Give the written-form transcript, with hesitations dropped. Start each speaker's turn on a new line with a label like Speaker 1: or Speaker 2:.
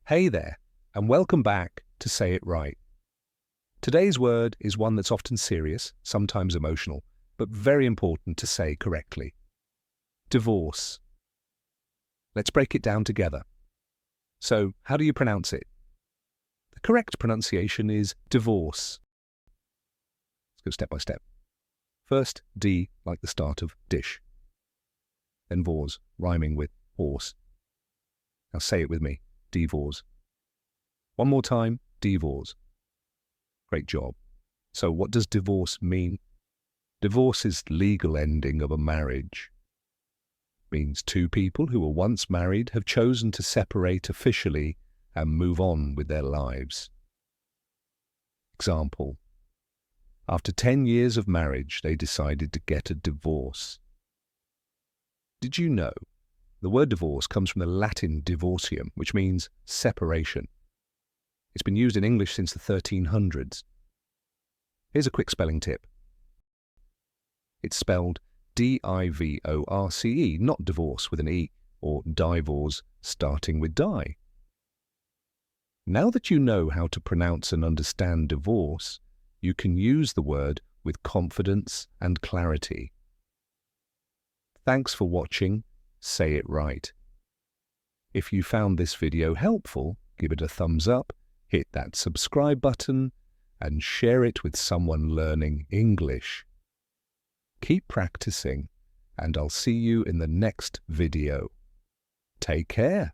Speaker 1: Hey there, and welcome back to Say It Right. Today's word is one that's often serious, sometimes emotional, but very important to say correctly. Divorce. Let's break it down together. So, how do you pronounce it? The correct pronunciation is divorce. Let's go step by step. First, D, like the start of dish. Then VORS, rhyming with horse. Now say it with me, dih-VORS. One more time, dih-VORS. Great job. So what does divorce mean? Divorce is the legal ending of a marriage. It means two people who were once married have chosen to separate officially and move on with their lives. Example: after 10 years of marriage, they decided to get a divorce. Did you know the word divorce comes from the Latin divortium, which means separation? It's been used in English since the 1300s. Here's a quick spelling tip. It's spelled D-I-V-O-R-C-E, not divorce with an E, or divors starting with die. Now that you know how to pronounce and understand divorce, you can use the word with confidence and clarity. Thanks for watching Say It Right. If you found this video helpful, give it a thumbs up, hit that subscribe button, and share it with someone learning English. Keep practicing, and I'll see you in the next video. Take care.